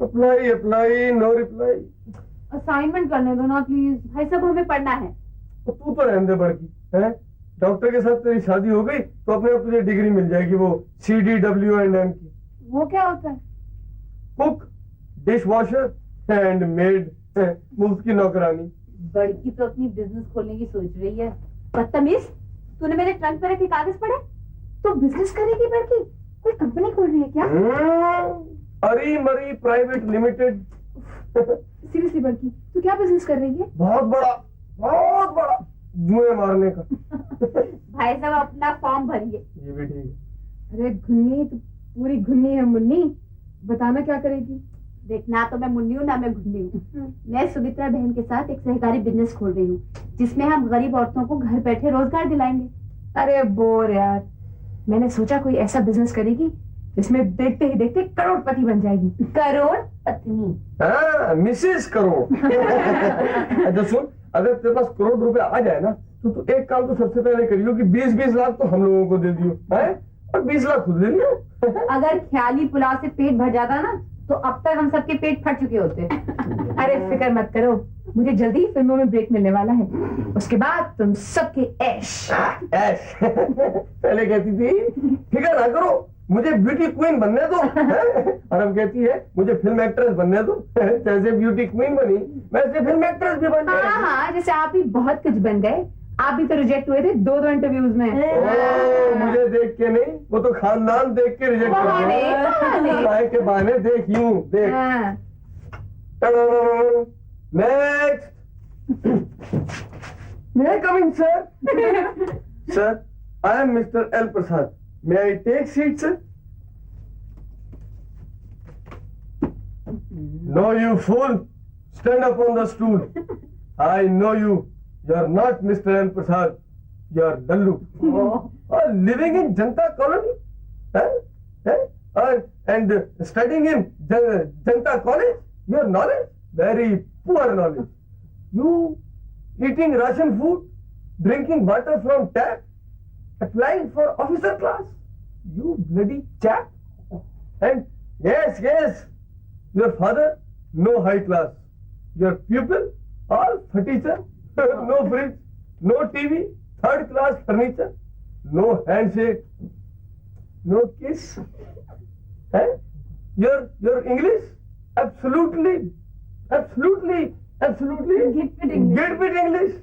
Apply apply no reply. Assignment करने दो ना प्लीज, भाई साहब हमें पढ़ना है। तो तू तो रहने दे बड़की है। डॉक्टर के साथ तेरी शादी हो गई तो अपने आप तुझे डिग्री मिल जाएगी, वो CDWNM की। वो क्या होता है? Cook, dish washer and made, मुफ्त की नौकरानी। बड़की तो अपनी बिजनेस खोलने की सोच रही है। बदतमीज, तूने मेरे ट्रंक पे रखे कागज पढ़े? तो बिजनेस करेगी बड़की? कोई कंपनी खोल रही है क्या? अरी मरी प्राइवेट लिमिटेड। सीरियसली बड़की, तू क्या बिजनेस कर रही है? बहुत बड़ा जुए मारने का। भाई साहब अपना फॉर्म भरिए। ये भी ठीक है। अरे घुन्नी तो पूरी घुन्नी है मुन्नी, बताना क्या करेगी? देखना, तो मैं मुन्नी हूँ ना मैं घुन्नी हूँ। मैं सुमित्रा बहन के साथ एक सहकारी बिजनेस खोल रही हूँ जिसमें हम गरीब औरतों को घर बैठे रोजगार दिलाएंगे। अरे बोर यार, मैंने सोचा कोई ऐसा बिजनेस करेगी जिसमें देखते ही देखते करोड़पति बन जाएगी। करोड़पति? हाँ, मिसेस करोड़। अच्छा सुन, अगर तेरे पास करोड़ रुपए आ जाए ना तो तू एक काम तो सबसे पहले करियो कि 20-20 लाख तो हम लोगों को दे दियो है और 20 लाख खुद ले लियो। अगर ख्याली पुलाव से पेट भर जाता ना तो अब तक हम सबके पेट फट चुके होते। अरे फिक्र मत करो, मुझे जल्दी फिल्मों में ब्रेक मिलने वाला है, उसके बाद तुम सबके ऐश। ऐश। पहले कहती थी फिक्र ना करो मुझे ब्यूटी क्वीन बनने दो, और अब कहती है मुझे फिल्म एक्ट्रेस बनने दो। जैसे ब्यूटी क्वीन बनी वैसे फिल्म एक्ट्रेस भी बन जाएगी। हाँ, जैसे आप भी बहुत कुछ बन गए, आप भी तो रिजेक्ट हुए थे 2 इंटरव्यूज में। मुझे देख के नहीं, वो तो खानदान देख के रिजेक्ट कर के बहाने देख यूं देख। Next. May I come in sir? Sir, I am mister L Prasad. May I take seat, sir? No, you fool! Stand up on the stool. I know you. You're not Mr. L. Prasad. You're Dallu. Living in Janta colony? And studying in Janta college? Your knowledge? Very poor knowledge. You eating Russian food? Drinking water from tap? Applying for officer class? You bloody chap! And yes, your father, no high class. Your pupil, all furniture, no fridge, no TV, 3rd class furniture, no handshake, no kiss. Your English, absolutely Git English.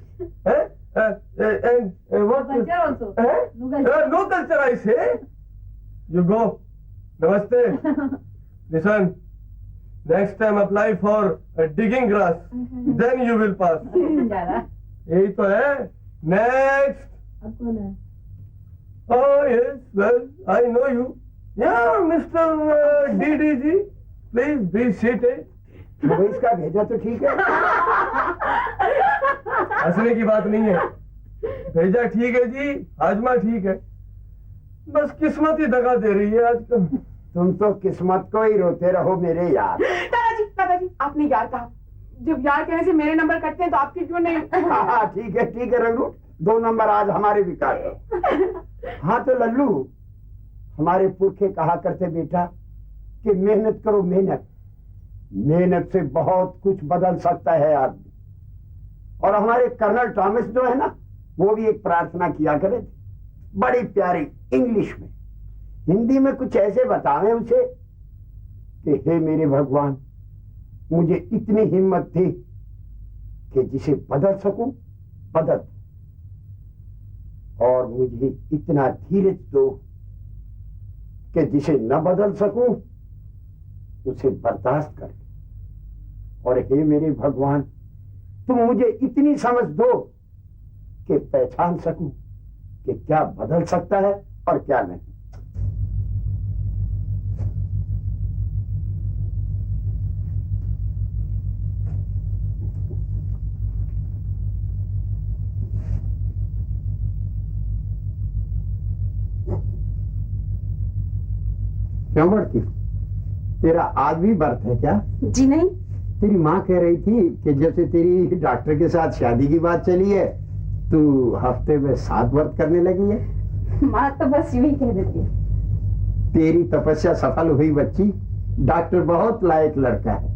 And what? Culture also. No culture, I say. You go. Namaste. Listen. Next time apply for digging grass. Then you will pass. यही तो है. Next. अब कौन है? Oh yes, well I know you. Yeah, Mr. DDG. Please be seated. वो इसका भेजा तो ठीक है। हंसने की बात नहीं है, भेजा ठीक है जी, हाजमा ठीक है, बस किस्मत ही दगा दे रही है आजकल। तुम तो किस्मत को ही रोते रहो मेरे यार। दादाजी आपने यार कहा, जब यार कहने से मेरे नंबर कटते हैं तो आपके क्यों नहीं? हाँ ठीक है रंगरूट, 2 नंबर आज हमारे भी काट। हाँ तो लल्लू, हमारे पुरखे कहा करते बेटा कि मेहनत करो, मेहनत से बहुत कुछ बदल सकता है आदमी। और हमारे कर्नल थॉमस जो है ना, वो भी एक प्रार्थना किया करे थे, बड़ी प्यारी इंग्लिश में। हिंदी में कुछ ऐसे बतावें उसे कि हे मेरे भगवान, मुझे इतनी हिम्मत थी कि जिसे बदल सकूं बदल, और मुझे इतना धीरज दो कि जिसे न बदल सकूं उसे बर्दाश्त कर। और हे मेरे भगवान, तुम मुझे इतनी समझ दो कि पहचान सकूं कि क्या बदल सकता है और क्या नहीं। क्यों बड़की, तेरा आज भी बर्थ है क्या? जी नहीं। तेरी माँ कह रही थी कि जब से तेरी डॉक्टर के साथ शादी की बात चली है तू हफ्ते में 7 व्रत करने लगी है। माँ तो बस यूं ही कह देती है। तेरी तपस्या सफल हुई बच्ची, डॉक्टर बहुत लायक लड़का है।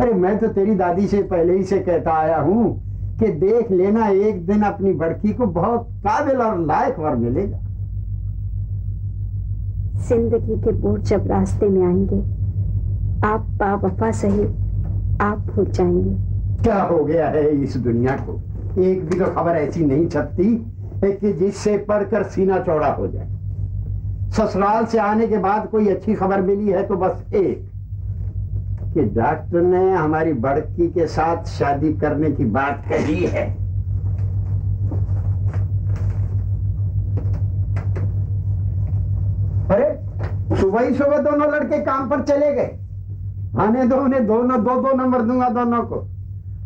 अरे मैं तो तेरी दादी से पहले ही से कहता आया हूँ कि देख लेना, एक दिन अपनी बड़की को बहुत काबिल और लायक वर मिलेगा। जिंदगी के बोझ जब रास्ते में आएंगे, आप बावफा सही आप भूल जाएंगे। क्या हो गया है इस दुनिया को? एक भी तो खबर ऐसी नहीं छपती है कि जिससे पढ़कर सीना चौड़ा हो जाए। ससुराल से आने के बाद कोई अच्छी खबर मिली है तो बस एक, कि डॉक्टर ने हमारी बड़की के साथ शादी करने की बात कही है। अरे सुबह ही सुबह दोनों लड़के काम पर चले गए। आने दो उन्हें, दोनों दो नंबर दूंगा दोनों को।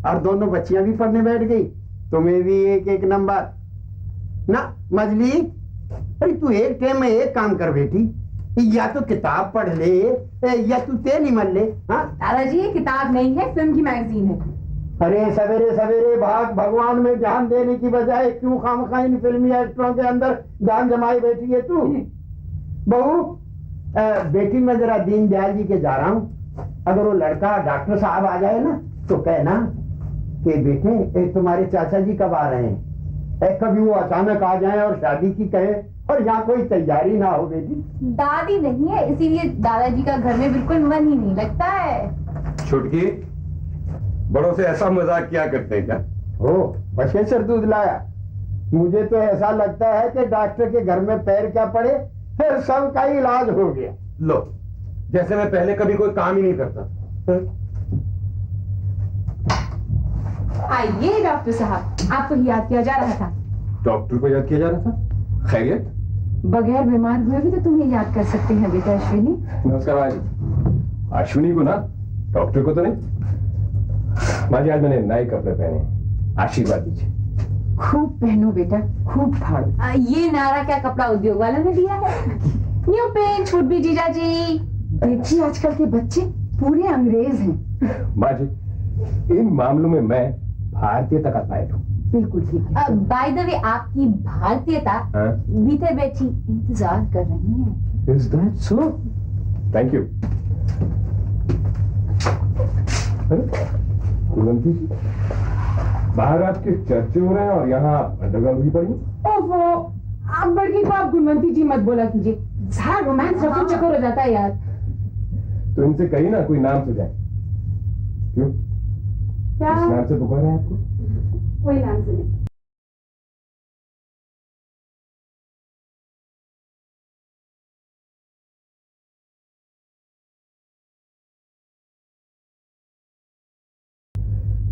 और दोनों बच्चियां भी पढ़ने बैठ गई, तुम्हें भी एक नंबर ना। मजली, अरे तू एक टाइम में एक काम कर बेटी, या तो किताब पढ़ ले या तू तेल ही मल ले। हाँ दादाजी, ये किताब नहीं है, फिल्म की मैगजीन है। अरे सवेरे सवेरे भगवान में ध्यान देने की बजाय क्यों खामखा इन फिल्मी एक्टरों के अंदर ध्यान जमाई बैठी है तू? बहू, बेटी मैं जरा दीनदयाल जी के जा रहा हूँ। अगर वो लड़का डॉक्टर साहब आ जाए ना तो कहना कि बेटे तुम्हारे चाचा जी कब आ रहे हैं। कभी वो अचानक आ जाए और शादी की कहे और यहाँ कोई तैयारी ना हो। बेटी दादी नहीं है, इसीलिए दादाजी का घर में बिल्कुल मन ही नहीं लगता है। छुटकी, बड़ों से ऐसा मजाक किया करते हैं क्या? हो बचे सर दूध लाया। मुझे तो ऐसा लगता है कि डॉक्टर के घर में पैर क्या पड़े, फिर सबका इलाज हो गया। लो, जैसे मैं पहले कभी कोई काम ही नहीं करता। आइए डॉक्टर साहब, आपको ही याद किया जा रहा था। डॉक्टर को याद किया जा रहा था? खैरियत? बगैर बीमार हुए भी तो तुम्हें याद कर सकते हैं बेटा अश्विनी। नमस्कार माँ जी। अश्विनी को ना, डॉक्टर को तो नहीं। माँ जी आज मैंने नए कपड़े पहने, आशीर्वाद दीजिए। खूब पहनो बेटा, खूब फाड़ो। ये नारा क्या कपड़ा उद्योग वालों ने दिया है? न्यू पेन छूट भी जीजा जी। देखिए आजकल के बच्चे पूरे अंग्रेज हैं। माँ जी, इन मामलों में मैं भारतीयता का पायलट हूँ। बिल्कुल ठीक है। बाय द वे, आपकी भारतीयता भीतर बैठी इंतजार कर रही है। Is that so? Thank you. Kulwanti जी, बाहर आपके चर्चे हो रहे हैं और यहाँ अंडरग्राउंड भी पड़ी। ओफो, आप बड़की को आप गुणवंती जी मत बोला कीजिए, सारा रोमांस रफू चक्कर हो जाता है यार। तो इनसे कहीं ना कोई नाम सुझाए। क्यों? क्या? इस नाम से पुकार है आपको? कोई नाम से नहीं।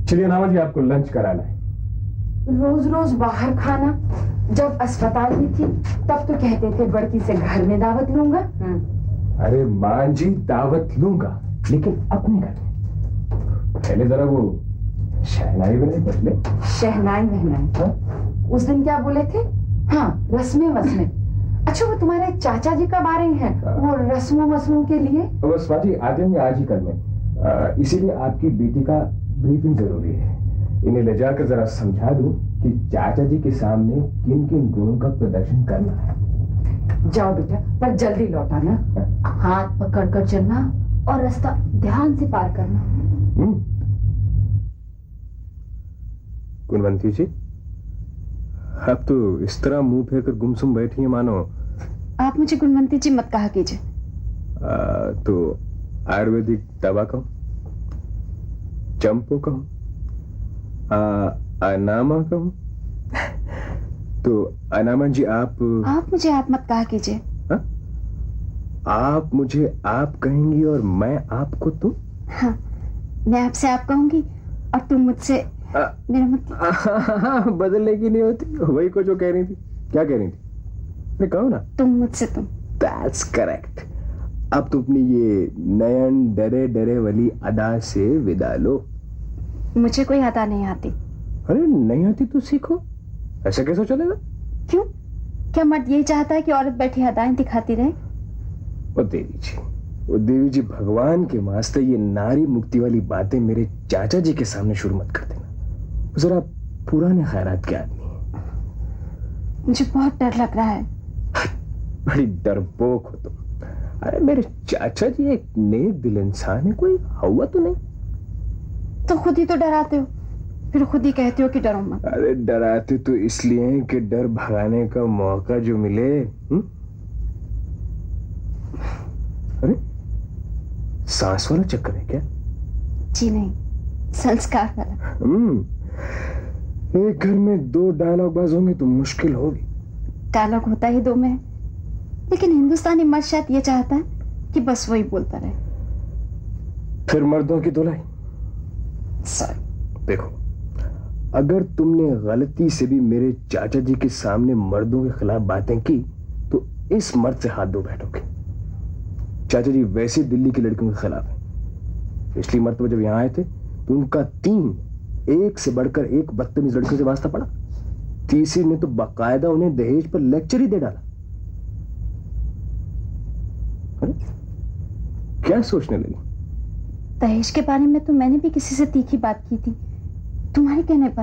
चलिए नामा जी, आपको लंच कराना है। रोज रोज बाहर खाना, जब अस्पताल में थी तब तो कहते थे बड़की से घर में दावत लूंगा। अरे मां जी, दावत लूंगा लेकिन अपने घर में। पहले जरा वो शहनाई बने बदले। शहनाई वहनाई, उस दिन क्या बोले थे? हाँ, रस्में वस्में। अच्छा, वो तुम्हारे चाचा जी कब आ रहे हैं वो रस्मों वस्मों के लिए? बस माँ जी, आते होंगे आज ही कल में। इसीलिए आपकी बेटी का ब्रीफिंग जरूरी है। इन्हें ले जाकर जरा समझा दूं कि चाचा जी के सामने किन किन गुणों का प्रदर्शन करना है। जाओ बेटा, पर जल्दी लौटाना। हाथ पकड़ कर चलना और रास्ता ध्यान से पार करना। गुणवंती जी, आप तो इस तरह मुंह फेर कर गुमसुम बैठी हैं मानो। आप मुझे गुणवंती जी मत कहा कीजिए। तो आयुर्वेदिक दवा कहूं, चंपो कहूं, अनामा कहूं? तो अनामा जी आप मुझे आप मत कहा कीजिए। आप मुझे आप कहेंगी और मैं आपको तुम? हाँ, मैं आपसे आप कहूंगी और तुम मुझसे मेरा मतलब बदलने की नहीं होती। वही को जो कह रही थी। क्या कह रही थी? मैं कहूँ ना, तुम मुझसे तुम। That's correct. अब तो अपनी ये नयन डरे डरे वाली अदा से विदा लो। मुझे कोई अदा नहीं आती। अरे नहीं आती तो सीखो। ऐसा कैसे चलेगा? क्यों? क्या मर्द यही चाहता है कि औरत बैठी अदाएं दिखाती रहे? वो देवी जी भगवान के वास्ते ये नारी मुक्ति वाली बातें मेरे चाचा जी के सामने शुरू मत कर देना। जरा पुराने खैरात के आदमी है। मुझे बहुत डर लग रहा है। बड़ी डरपोक हो तुम। अरे मेरे चाचा जी एक नेक दिल इंसान है, कोई हुआ तो नहीं। तो खुद ही तो डराते हो, फिर खुद ही कहते हो कि डरो मत। अरे डराते तो इसलिए हैं कि डर भगाने का मौका जो मिले। अरे सांस वाला चक्कर है क्या? जी नहीं, संस्कार वाला। एक घर में दो डायलॉग बाज होंगे तो मुश्किल होगी। डायलॉग होता ही दो में है, लेकिन हिंदुस्तानी मर्द शायद ये चाहता है कि बस वही बोलता रहे। फिर मर्दों की धुलाई। सॉरी। देखो, अगर तुमने गलती से भी मेरे चाचा जी के सामने मर्दों के खिलाफ बातें की तो इस मर्द से हाथ धो बैठोगे। चाचा जी वैसे दिल्ली की लड़कियों के खिलाफ है। पिछली मर्तबा जब यहां आए थे तो उनका 3 एक से बढ़कर एक बदतमीज लड़कियों से वास्ता पड़ा। तीसरी ने तो बाकायदा उन्हें दहेज पर लेक्चर ही दे डाला। अरे क्या सोचने लगी? दहेज के बारे में तो मैंने भी किसी से तीखी बात की थी, तुम्हारे कहने पर।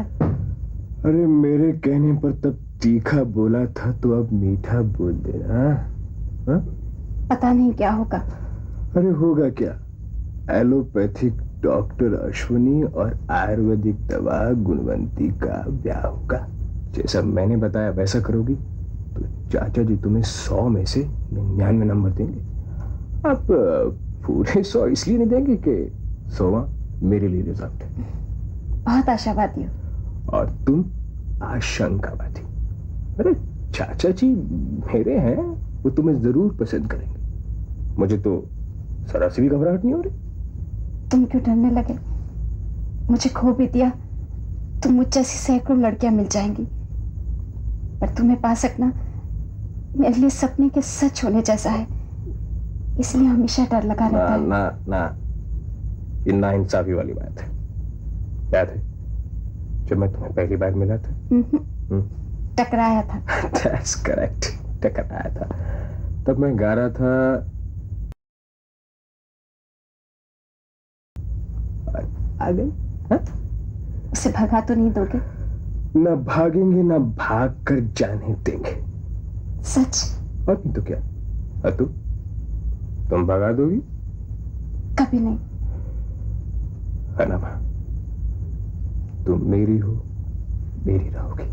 अरे मेरे कहने पर तब तीखा बोला था तो अब मीठा बोल देना। हाँ? पता नहीं क्या होगा। अरे होगा क्या? एलोपैथिक डॉक्टर अश्विनी और आयुर्वेदिक दवा गुणवंती का ब्याह होगा। जैसा मैंने बताया वैसा करोगी तो चाचा जी तुम्हें 100 में से 99 नंबर देंगे। अब पूरे 100 इसलिए नहीं देंगे कि 100वां मेरे लिए रिजर्व है। बहुत आशावादी हो। और तुम आशंकावादी। अरे चाचा जी मेरे हैं, वो तुम्हें जरूर पसंद करेंगे। मुझे तो जरा सी भी घबराहट नहीं हो रही। तुम क्यों डरने लगे? मुझे खो भी दिया तो मुझ जैसी सैकड़ों लड़कियां मिल जाएंगी, पर तुम्हें पा सकना मेरे लिए सपने के सच होने जैसा है, इसलिए हमेशा डर लगा रहता है। ना ना, ये नाइंसाफी वाली बात है। याद है जब मैं तुम्हें पहली बार मिला था? टकराया था। That's correct, टकराया था। तब मैं गा रहा था, आ गई। हाँ? उसे भगा तो नहीं दोगे? ना भागेंगे ना भाग कर जाने देंगे। सच? और नहीं तो क्या। तुम भगा दोगी? कभी नहीं। अनमा, तुम मेरी हो, मेरी रहोगी।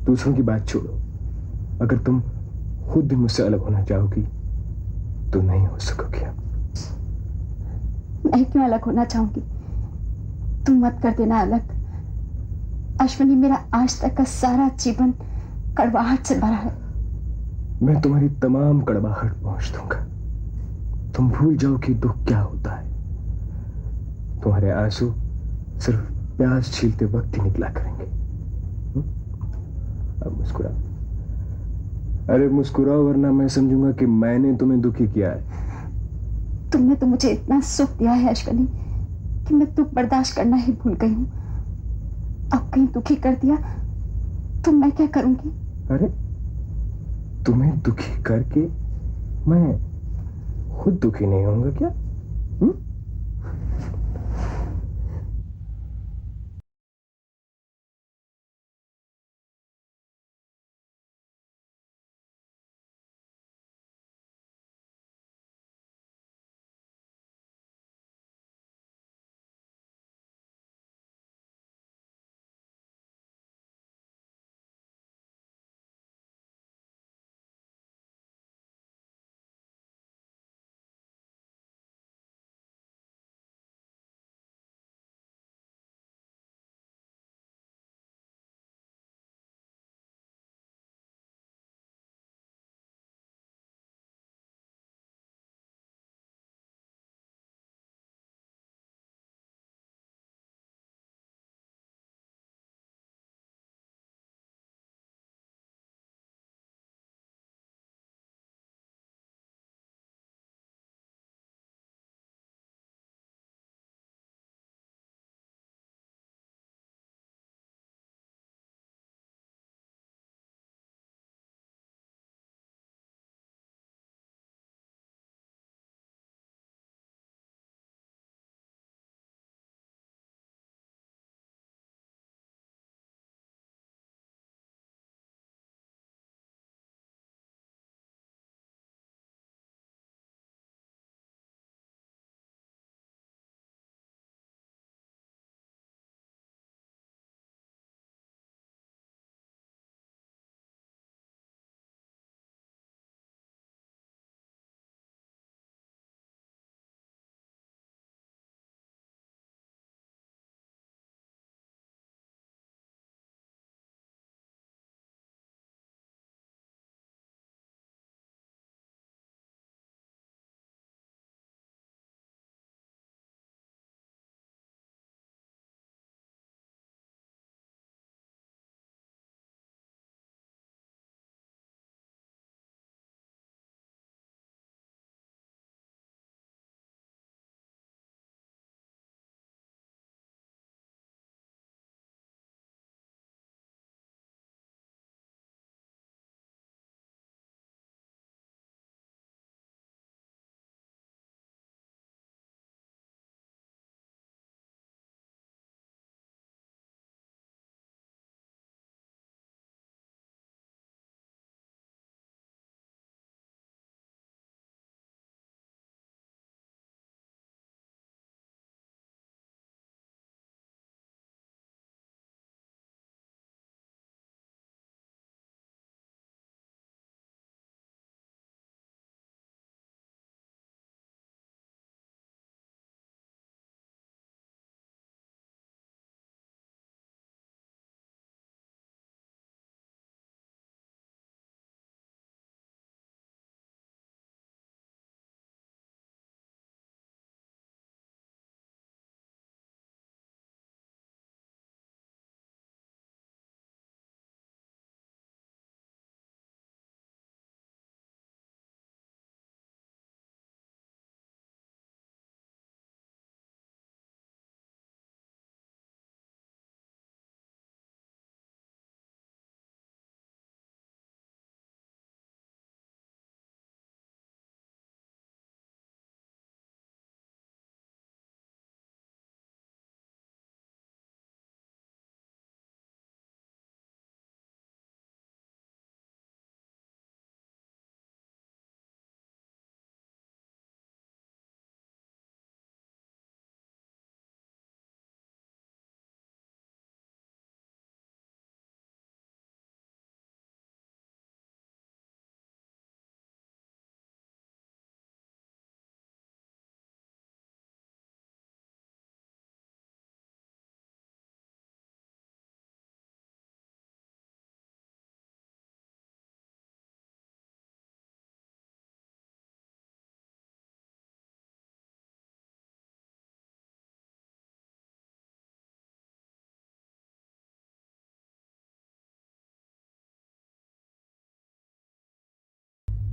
दूसरों की बात छोड़ो, अगर तुम खुद भी मुझसे अलग होना चाहोगी तो नहीं हो सकोगी। मैं क्यों अलग होना चाहूंगी? तुम मत कर देना अलग। अश्विनी, मेरा आज तक का सारा जीवन कड़वाहट से भरा है। मैं तुम्हारी तमाम कड़वाहट पहुंच दूंगा। तुम भूल जाओ कि दुख क्या होता है। तुम्हारे आंसू सिर्फ प्यास छीलते वक्त ही निकला करेंगे। अब मुस्कुराओ। अरे मुस्कुराओ, वरना मैं समझूंगा कि मैंने तुम्हें दुखी किया है। तुमने तो मुझे इतना सुख दिया है अश्विनी कि मैं दुख बर्दाश्त करना ही भूल गई हूँ। अब कहीं दुखी कर दिया तो मैं क्या करूंगी? अरे तुम्हें दुखी करके मैं खुद दुखी नहीं होऊंगा क्या?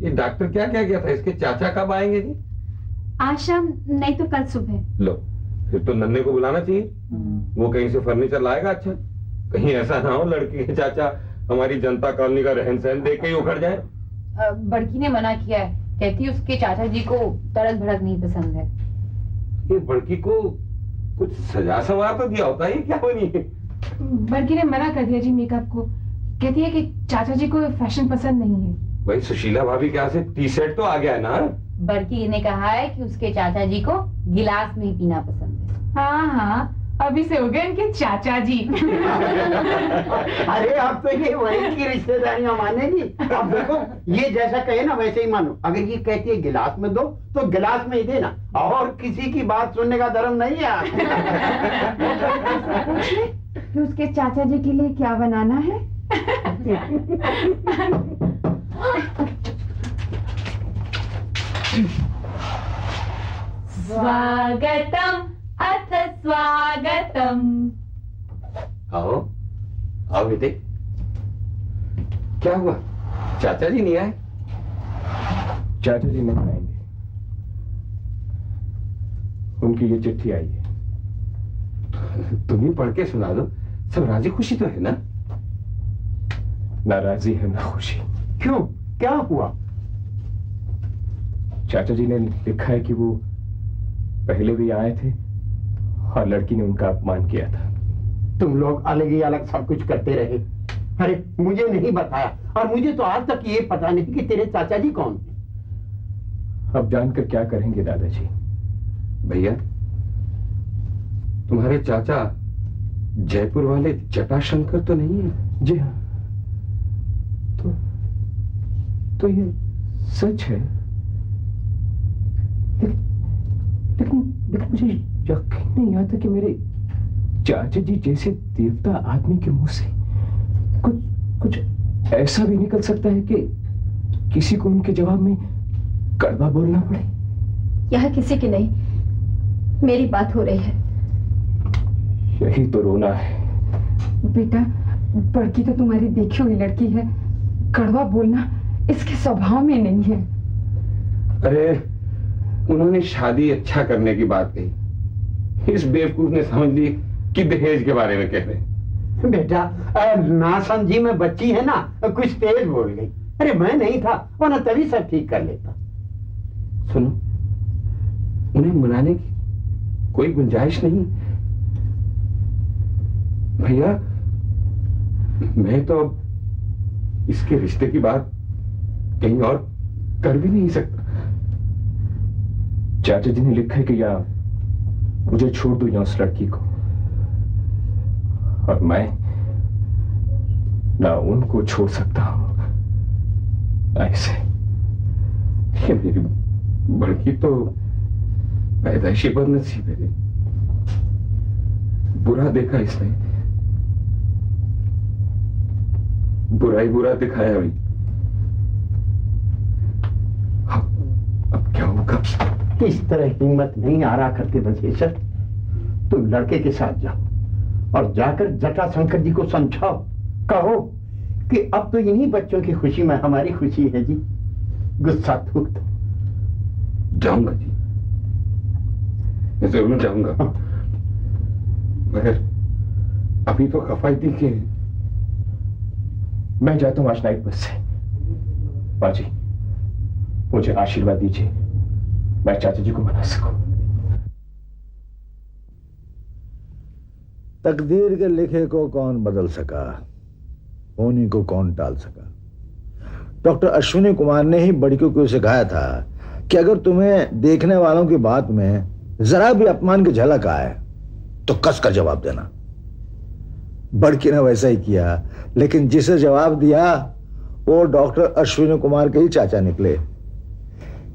ये डॉक्टर क्या कह गया था, इसके चाचा कब आएंगे जी? आज शाम नहीं तो कल सुबह। लो, फिर तो नन्हे को बुलाना चाहिए, वो कहीं से फर्नीचर लाएगा। अच्छा, कहीं ऐसा ना हो लड़की के चाचा हमारी जनता कॉलोनी का रहन सहन देख के ही उखड़ जाए। बड़की ने मना किया है, कहती है उसके चाचा जी को तड़क भड़क नहीं पसंद है। ये बड़की को कुछ सजा संवार तो दिया होता है, ये क्या बनी है? बड़की ने मना कर दिया जी मेकअप को, कहती है कि चाचा जी को फैशन पसंद नहीं है। भाई सुशीला भाभी के यहाँ से टी शर्ट तो आ गया है ना? बड़की ने कहा है कि उसके चाचा जी को गिलास में ही पीना पसंद है। हाँ हाँ, अभी से हो गए इनके चाचा जी। अरे अब तो ये वही की रिश्तेदारियां मानेगी। अब देखो, ये जैसा कहे ना वैसे ही मानो। अगर ये कहती है गिलास में दो तो गिलास में ही देना, और किसी की बात सुनने का धर्म नहीं है। पूछ ले कि उसके चाचा जी के लिए क्या बनाना है। स्वागतम अथ स्वागतम। आओ आओ बेटे, क्या हुआ, चाचा जी नहीं आए? चाचा जी नहीं आएंगे, उनकी ये चिट्ठी आई है। तुम ही पढ़ के सुना दो, सब राजी खुशी तो है ना? ना राजी है ना खुशी। क्यों, क्या हुआ? चाचा जी ने लिखा है कि वो पहले भी आए थे और लड़की ने उनका अपमान किया था। तुम लोग अलग ही अलग सब कुछ करते रहे। अरे मुझे नहीं बताया, और मुझे तो आज तक ये पता नहीं कि तेरे चाचा जी कौन है। अब जानकर क्या करेंगे दादाजी? भैया, तुम्हारे चाचा जयपुर वाले जटाशंकर तो नहीं है? जी हाँ, तो ये सच है, लेकिन मुझे यकीन नहीं आता कि मेरे चाचा जी जैसे देवता आदमी के मुंह से कुछ ऐसा भी निकल सकता है कि किसी को उनके जवाब में कड़वा बोलना पड़े। यह किसी की नहीं, मेरी बात हो रही है। यही तो रोना है। बेटा, बड़की तो तुम्हारी देखी हुई लड़की है, कड़वा बोलना इसके स्वभाव में नहीं है। अरे उन्होंने शादी अच्छा करने की बात कही, इस बेवकूफ ने समझ ली कि दहेज के बारे में कह रहे। बेटा, ना समझी में बच्ची है ना, कुछ तेज बोल गई। अरे मैं नहीं था, वरना तभी सब ठीक कर लेता। सुनो, उन्हें मनाने की कोई गुंजाइश नहीं। भैया, मैं तो अब इसके रिश्ते की बात कहीं और कर भी नहीं सकता। चाचा जी ने लिखा है कि या मुझे छोड़ दो या उस लड़की को, और मैं ना उनको छोड़ सकता हूं ना इसे। ये मेरी बड़की तो पैदाइशी बदनसीब है, बुरा देखा इसने, बुराई बुरा दिखाया अभी। अब क्या होगा? इस तरह हिम्मत नहीं आ रहा करते बजेश्वर। तुम लड़के के साथ जाओ और जाकर जटाशंकर जी को समझाओ, कहो कि अब तो इन्हीं बच्चों की खुशी में हमारी खुशी है जी। गुस्सा थूक दो। जाऊंगा जी, मैं जरूर जाऊंगा, मगर अभी तो कफायती के। मैं जाता हूं आज नाइट बस से। बाजी, मुझे आशीर्वाद दीजिए, मैं चाचा जी को मना सकूं। तकदीर के लिखे को कौन बदल सका, होने को कौन टाल सका। डॉक्टर अश्विनी कुमार ने ही बड़की को सिखाया था कि अगर तुम्हें देखने वालों की बात में जरा भी अपमान की झलक आए तो कस कर जवाब देना। बड़की ने वैसा ही किया, लेकिन जिसे जवाब दिया वो डॉक्टर अश्विनी कुमार के ही चाचा निकले।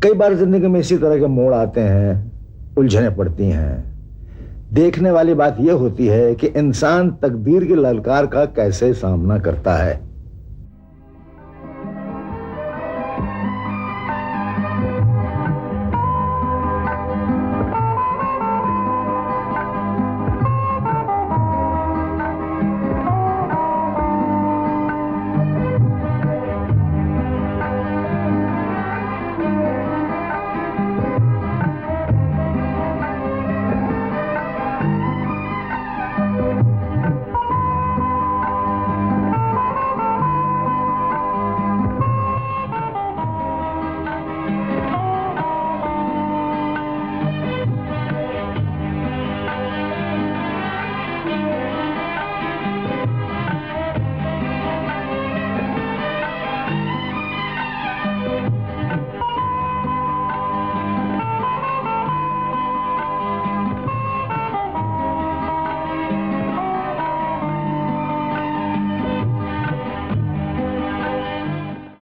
कई बार जिंदगी में इसी तरह के मोड़ आते हैं, उलझने पड़ती हैं। देखने वाली बात यह होती है कि इंसान तकदीर की ललकार का कैसे सामना करता है।